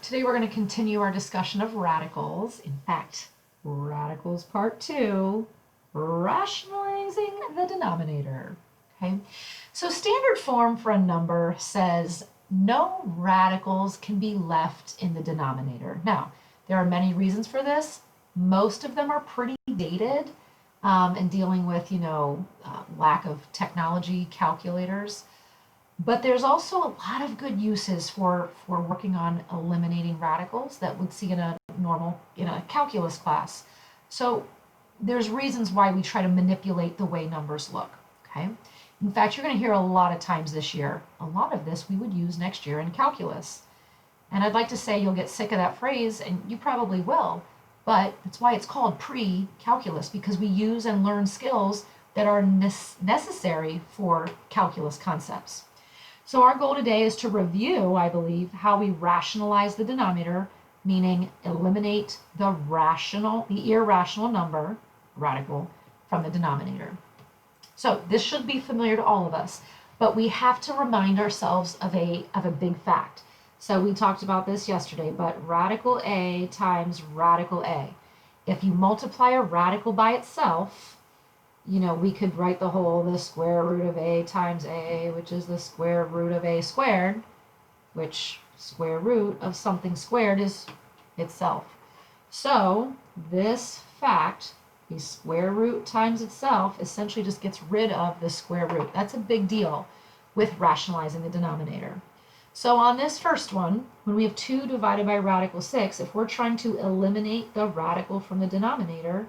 Today we're going to continue our discussion of radicals. In fact, radicals part 2, rationalizing the denominator. Okay, so standard form for a number says no radicals can be left in the denominator. Now, there are many reasons for this. Most of them are pretty dated and dealing with, lack of technology calculators. But there's also a lot of good uses for working on eliminating radicals that we'd see in a calculus class. So there's reasons why we try to manipulate the way numbers look, okay? In fact, you're going to hear a lot of times this year. A lot of this we would use next year in calculus. And I'd like to say you'll get sick of that phrase, and you probably will, but that's why it's called pre-calculus, because we use and learn skills that are necessary for calculus concepts. So our goal today is to review, I believe, how we rationalize the denominator, meaning eliminate the irrational number, radical, from the denominator. So this should be familiar to all of us, but we have to remind ourselves of a big fact. So we talked about this yesterday, but radical A times radical A. If you multiply a radical by itself, we could write the square root of a times a, which is the square root of a squared, which square root of something squared is itself. So this fact, the square root times itself, essentially just gets rid of the square root. That's a big deal with rationalizing the denominator. So on this first one, when we have 2 divided by radical 6, if we're trying to eliminate the radical from the denominator,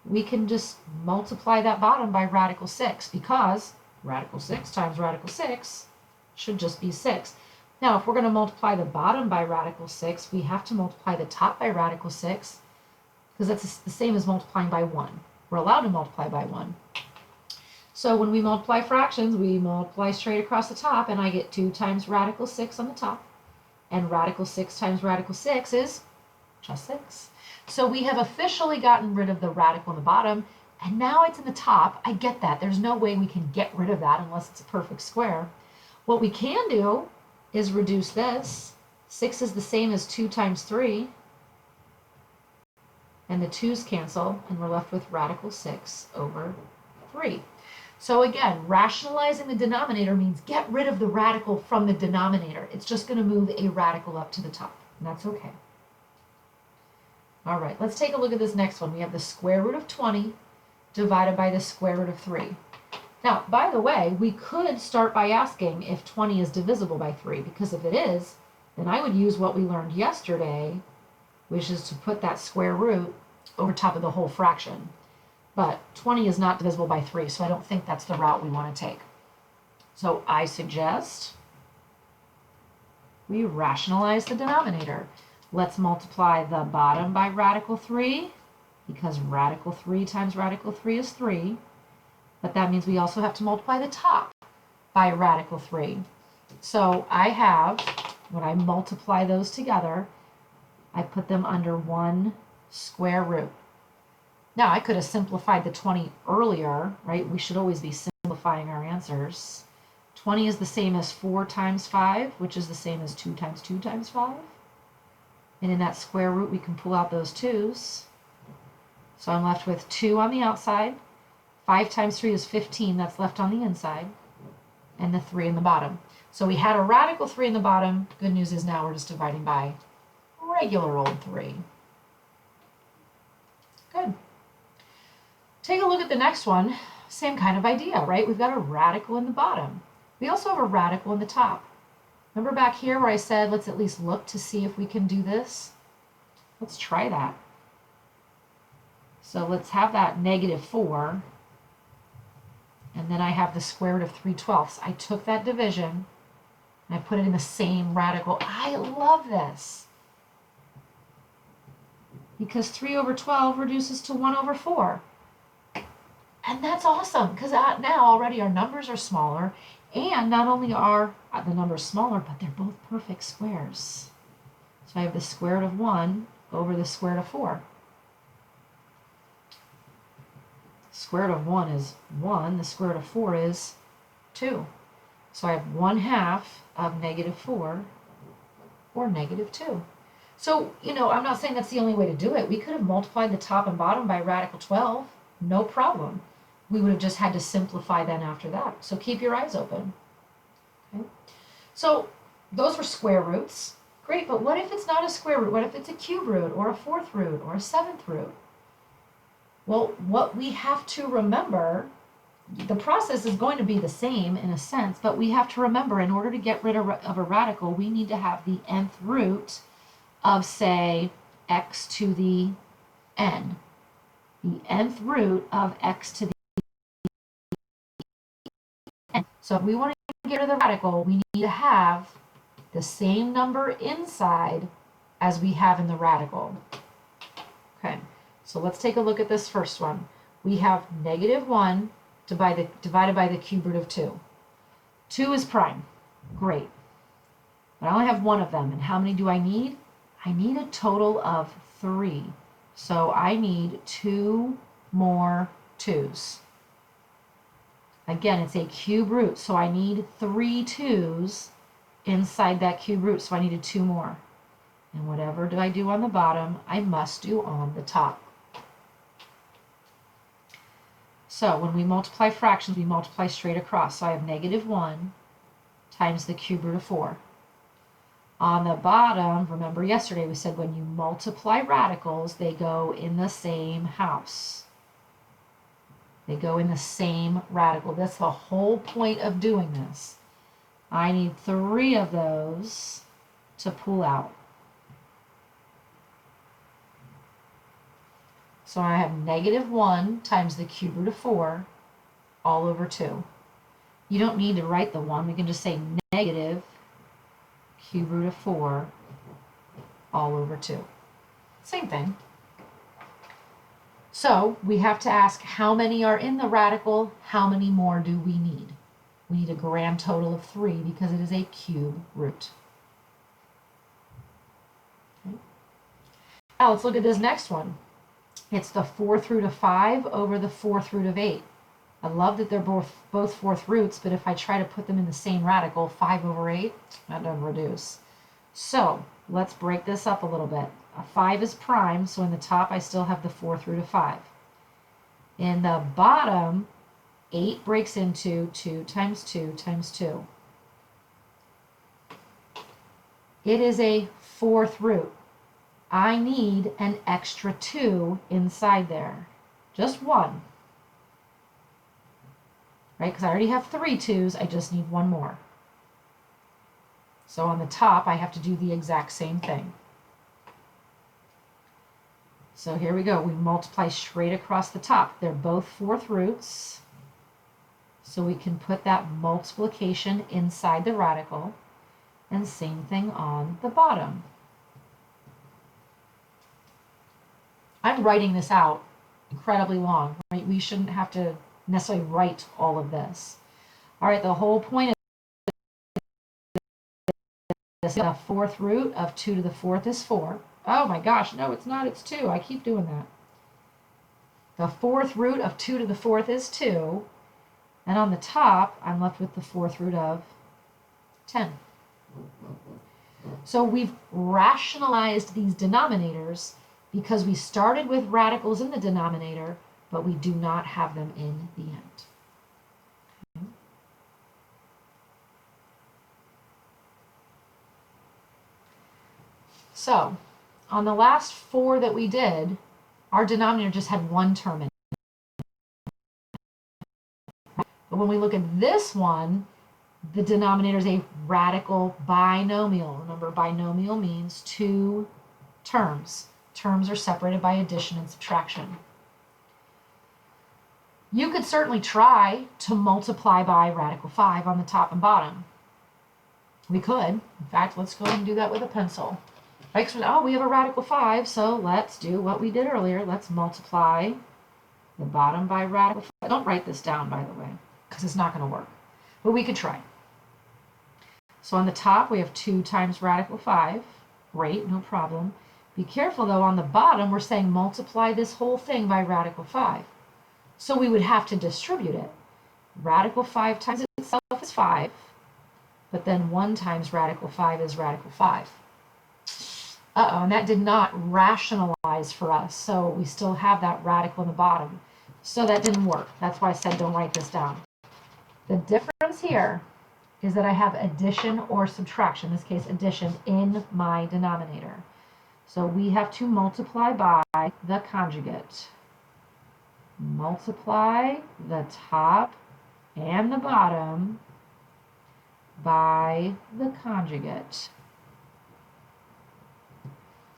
we can just multiply that bottom by radical 6, because radical 6 times radical 6 should just be 6. Now, if we're going to multiply the bottom by radical 6, we have to multiply the top by radical 6, because that's the same as multiplying by 1. We're allowed to multiply by 1. So when we multiply fractions, we multiply straight across the top, and I get 2 times radical 6 on the top. And radical 6 times radical 6 is just 6. So we have officially gotten rid of the radical in the bottom, and now it's in the top. I get that. There's no way we can get rid of that unless it's a perfect square. What we can do is reduce this. 6 is the same as 2 times 3, and the 2's cancel, and we're left with radical 6 over 3. So again, rationalizing the denominator means get rid of the radical from the denominator. It's just going to move a radical up to the top, and that's okay. All right, let's take a look at this next one. We have the square root of 20 divided by the square root of 3. Now, by the way, we could start by asking if 20 is divisible by 3, because if it is, then I would use what we learned yesterday, which is to put that square root over top of the whole fraction. But 20 is not divisible by 3, so I don't think that's the route we want to take. So I suggest we rationalize the denominator. Let's multiply the bottom by radical 3, because radical 3 times radical 3 is 3. But that means we also have to multiply the top by radical 3. So I have, when I multiply those together, I put them under 1 square root. Now, I could have simplified the 20 earlier, right? We should always be simplifying our answers. 20 is the same as 4 times 5, which is the same as 2 times 2 times 5. And in that square root, we can pull out those 2's. So I'm left with 2 on the outside. 5 times 3 is 15. That's left on the inside. And the 3 in the bottom. So we had a radical 3 in the bottom. Good news is now we're just dividing by regular old 3. Good. Take a look at the next one. Same kind of idea, right? We've got a radical in the bottom. We also have a radical in the top. Remember back here where I said, let's at least look to see if we can do this? Let's try that. So let's have that negative 4. And then I have the square root of 3/12. I took that division and I put it in the same radical. I love this. Because 3 over 12 reduces to 1 over 4. And that's awesome, because now already our numbers are smaller. And not only are the numbers smaller, but they're both perfect squares. So I have the square root of 1 over the square root of 4. Square root of 1 is 1. The square root of 4 is 2. So I have 1/2 of -4, or -2. So, I'm not saying that's the only way to do it. We could have multiplied the top and bottom by radical 12, no problem. We would have just had to simplify then after that. So keep your eyes open. Okay? So those were square roots. Great, but what if it's not a square root? What if it's a cube root or a fourth root or a seventh root? Well, what we have to remember, the process is going to be the same in a sense, but we have to remember in order to get rid of a radical, we need to have the nth root of, say, x to the n. The nth root of x to the n. So if we want to get rid of the radical, we need to have the same number inside as we have in the radical. Okay, so let's take a look at this first one. We have -1 divided by the cube root of 2. 2 is prime. Great. But I only have one of them. And how many do I need? I need a total of 3. So I need 2 more 2's. Again, it's a cube root, so I need 3 2's inside that cube root, so I needed 2 more. And whatever do I do on the bottom, I must do on the top. So when we multiply fractions, we multiply straight across. So I have -1 times the cube root of 4. On the bottom, remember yesterday we said when you multiply radicals, they go in the same house. They go in the same radical. That's the whole point of doing this. I need 3 of those to pull out. So I have -1 times the cube root of 4 all over 2. You don't need to write the 1. We can just say negative cube root of 4 all over 2. Same thing. So we have to ask how many are in the radical, how many more do we need? We need a grand total of 3 because it is a cube root. Okay. Now let's look at this next one. It's the 4th root of 5 over the 4th root of 8. I love that they're both 4th roots, but if I try to put them in the same radical, 5 over 8, that doesn't reduce. So let's break this up a little bit. A 5 is prime, so in the top I still have the 4th root of 5. In the bottom, 8 breaks into 2 times 2 times 2. It is a 4th root. I need an extra 2 inside there. Just 1. Right? Because I already have 3 2's, I just need 1 more. So on the top, I have to do the exact same thing. So here we go. We multiply straight across the top. They're both 4th roots. So we can put that multiplication inside the radical. And same thing on the bottom. I'm writing this out incredibly long, right? We shouldn't have to necessarily write all of this. All right, the whole point of this, the 4th root of 2 to the 4th is 4. Oh my gosh, no, it's not, it's 2. I keep doing that. The 4th root of 2 to the 4th is 2. And on the top, I'm left with the 4th root of 10. So we've rationalized these denominators because we started with radicals in the denominator, but we do not have them in the end. Okay. So on the last 4 that we did, our denominator just had 1 term in it. But when we look at this one, the denominator is a radical binomial. Remember, binomial means 2 terms. Terms are separated by addition and subtraction. You could certainly try to multiply by radical 5 on the top and bottom. We could. In fact, let's go ahead and do that with a pencil. Right? So, oh, we have a radical 5, so let's do what we did earlier. Let's multiply the bottom by radical 5. Don't write this down, by the way, because it's not going to work. But we could try. So on the top, we have 2 times radical 5. Great, no problem. Be careful, though, on the bottom, we're saying multiply this whole thing by radical 5. So we would have to distribute it. Radical 5 times itself is 5, but then 1 times radical 5 is radical 5. Uh-oh, and that did not rationalize for us. So we still have that radical in the bottom. So that didn't work. That's why I said don't write this down. The difference here is that I have addition or subtraction, in this case addition, in my denominator. So we have to multiply by the conjugate. Multiply the top and the bottom by the conjugate.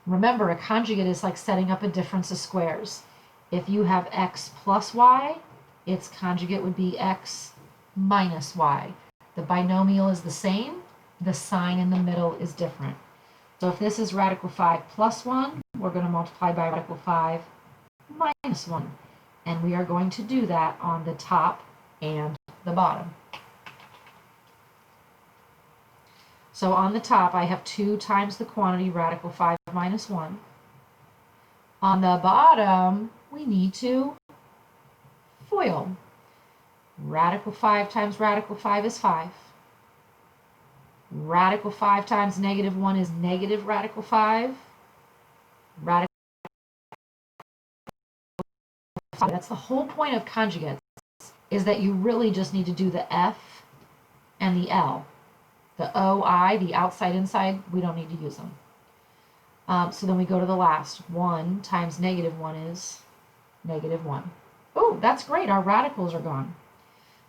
Remember, a conjugate is like setting up a difference of squares. If you have x plus y, its conjugate would be x minus y. The binomial is the same, the sign in the middle is different. So if this is radical 5 plus 1, we're going to multiply by radical 5 minus 1. And we are going to do that on the top and the bottom. So on the top, I have 2 times the quantity radical 5 minus 1. On the bottom, we need to FOIL. Radical 5 times radical 5 is 5. Radical 5 times negative 1 is negative radical 5. Radical 5. That's the whole point of conjugates, is that you really just need to do the F and the L. The OI, the outside, inside, we don't need to use them. So then we go to the last. 1 times negative 1 is negative 1. Oh, that's great. Our radicals are gone.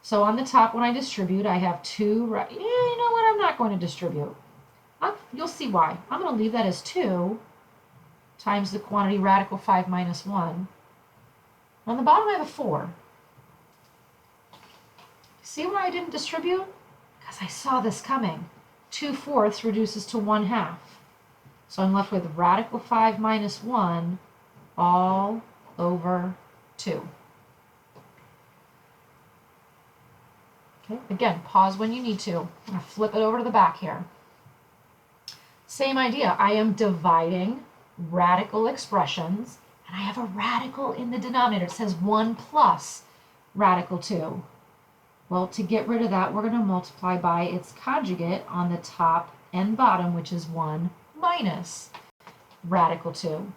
So on the top, when I distribute, I have 2. You know what? I'm not going to distribute. You'll see why. I'm going to leave that as 2 times the quantity radical 5 minus 1. On the bottom, I have a 4. See why I didn't distribute? Because I saw this coming. 2/4 reduces to 1/2. So I'm left with radical 5 minus 1 all over 2. Okay, again, pause when you need to. I'm going to flip it over to the back here. Same idea. I am dividing radical expressions, and I have a radical in the denominator. It says 1 plus radical 2. Well, to get rid of that, we're going to multiply by its conjugate on the top and bottom, which is 1 minus radical 2.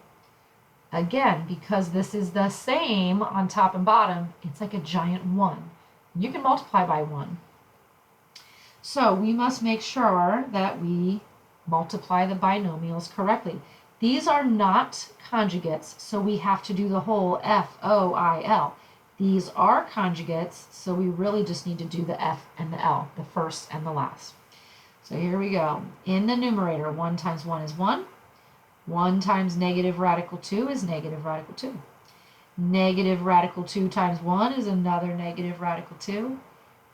Again, because this is the same on top and bottom, it's like a giant 1. You can multiply by 1. So we must make sure that we multiply the binomials correctly. These are not conjugates, so we have to do the whole FOIL. These are conjugates, so we really just need to do the F and the L, the first and the last. So here we go. In the numerator, 1 times 1 is 1. 1 times negative radical 2 is negative radical 2. Negative radical 2 times 1 is another negative radical 2.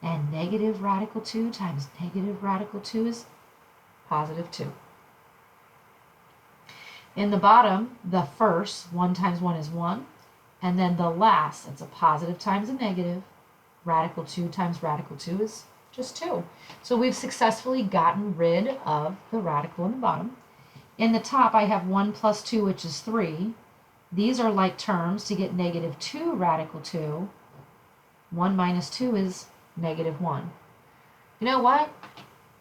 And negative radical 2 times negative radical 2 is positive 2. In the bottom, the first, 1 times 1 is 1. And then the last, it's a positive times a negative. Radical 2 times radical 2 is just 2. So we've successfully gotten rid of the radical in the bottom. In the top, I have 1 plus 2, which is 3. These are like terms. To get negative 2 radical 2, 1 minus 2 is negative 1. You know what?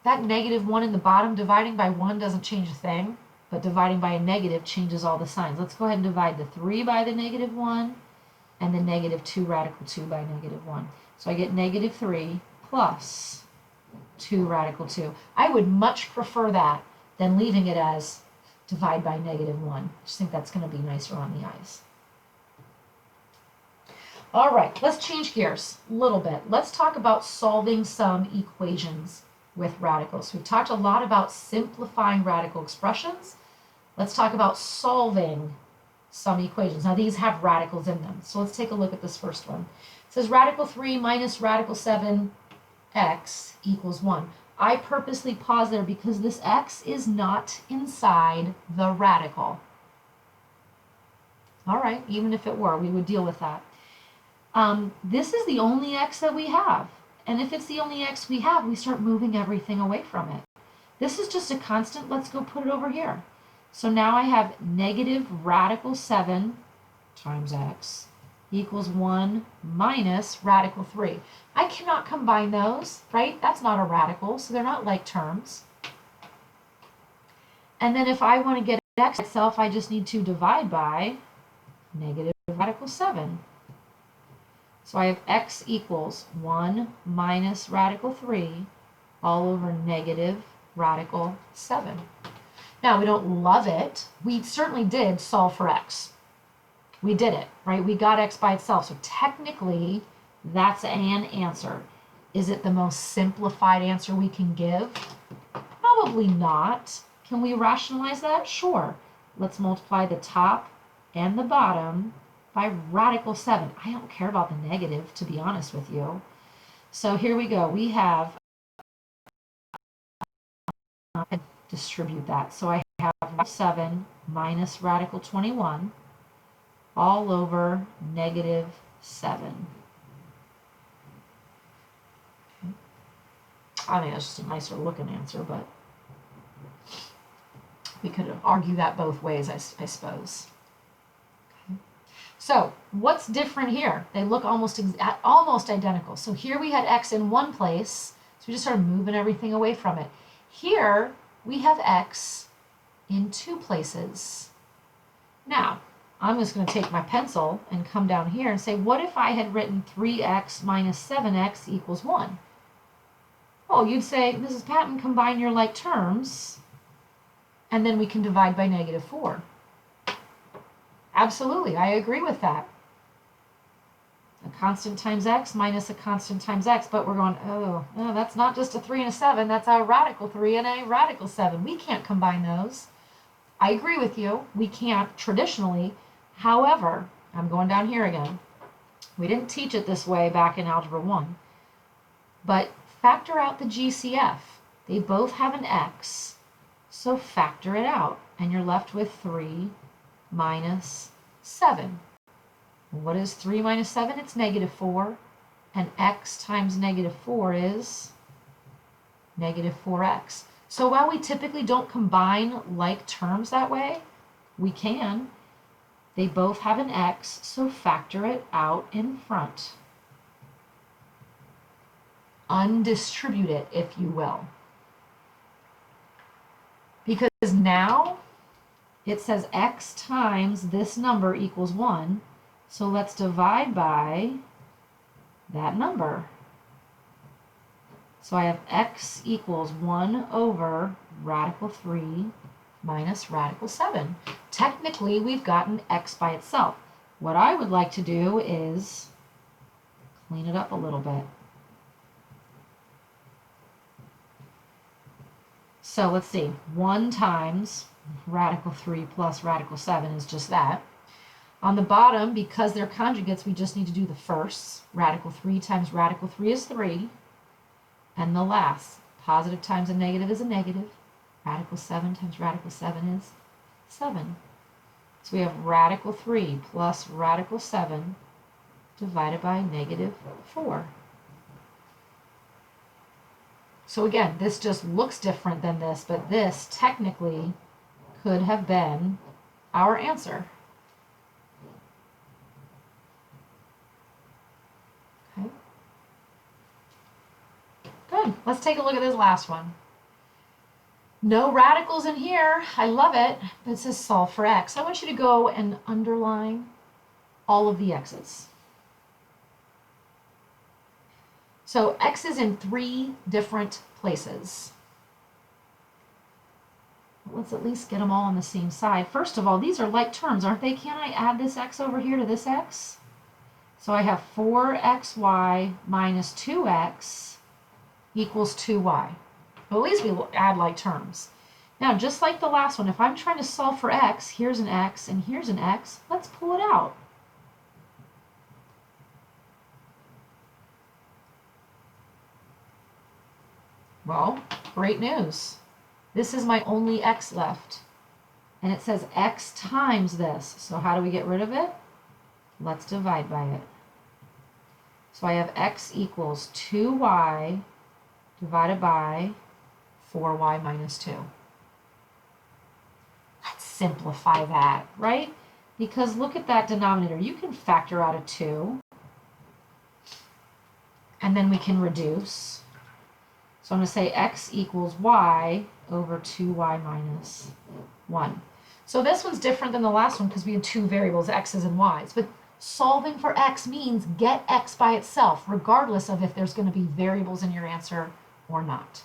That negative 1 in the bottom, dividing by 1 doesn't change a thing, but dividing by a negative changes all the signs. Let's go ahead and divide the 3 by the negative 1 and the negative 2 radical 2 by negative 1. So I get negative 3 plus 2 radical 2. I would much prefer that than leaving it as divide by negative 1. I just think that's going to be nicer on the eyes. All right, let's change gears a little bit. Let's talk about solving some equations with radicals. We've talked a lot about simplifying radical expressions. Let's talk about solving some equations. Now these have radicals in them. So let's take a look at this first one. It says radical 3 minus radical 7x equals 1. I purposely pause there because this x is not inside the radical. All right, even if it were, we would deal with that. This is the only x that we have. And if it's the only x we have, we start moving everything away from it. This is just a constant. Let's go put it over here. So now I have negative radical 7 times x equals 1 minus radical 3. I cannot combine those, right? That's not a radical, so they're not like terms. And then if I want to get x itself, I just need to divide by negative radical 7. So I have x equals 1 minus radical 3 all over negative radical 7. Now, we don't love it. We certainly did solve for x. We did it, right? We got x by itself. So technically, that's an answer. Is it the most simplified answer we can give? Probably not. Can we rationalize that? Sure. Let's multiply the top and the bottom by radical 7. I don't care about the negative, to be honest with you. So here we go. We have, distribute that. So I have 7 minus radical 21 all over negative 7. I think that's just a nicer looking answer, but we could argue that both ways, I suppose. Okay. So what's different here? They look almost identical. So here we had x in one place, so we just started moving everything away from it. Here we have x in two places. Now, I'm just going to take my pencil and come down here and say, what if I had written 3x minus 7x equals 1? Oh, you'd say, Mrs. Patton, combine your like terms, and then we can divide by negative 4. Absolutely, I agree with that. A constant times x minus a constant times x, but we're going, oh, no, that's not just a 3 and a 7, that's a radical 3 and a radical 7. We can't combine those. I agree with you, we can't traditionally. However, I'm going down here again. We didn't teach it this way back in Algebra 1, but factor out the GCF. They both have an x, so factor it out, and you're left with 3 minus 7. What is 3 minus 7? It's negative 4, and x times negative 4 is negative 4x. So while we typically don't combine like terms that way, we can. They both have an x, so factor it out in front. Undistribute it, if you will. Because now it says x times this number equals 1, so let's divide by that number. So I have x equals 1 over radical 3 minus radical 7. Technically, we've gotten x by itself. What I would like to do is clean it up a little bit. So let's see, 1 times radical 3 plus radical 7 is just that. On the bottom, because they're conjugates, we just need to do the firsts. Radical 3 times radical 3 is 3. And the last, positive times a negative is a negative. Radical 7 times radical 7 is 7. So we have radical 3 plus radical 7 divided by negative 4. So again, this just looks different than this, but this technically could have been our answer. Okay. Good. Let's take a look at this last one. No radicals in here. I love it. But it says solve for x. I want you to go and underline all of the x's. So x is in 3 different places. Let's at least get them all on the same side. First of all, these are like terms, aren't they? Can I add this x over here to this x? So I have 4xy minus 2x equals 2y. Well, at least we will add like terms. Now, just like the last one, if I'm trying to solve for x, here's an x and here's an x, let's pull it out. Well, great news. This is my only x left. And it says x times this. So how do we get rid of it? Let's divide by it. So I have x equals 2y divided by 4y minus 2. Let's simplify that, right? Because look at that denominator. You can factor out a 2. And then we can reduce. So I'm going to say x equals y over 2y minus 1. So this one's different than the last one because we had two variables, x's and y's. But solving for x means get x by itself, regardless of if there's going to be variables in your answer or not.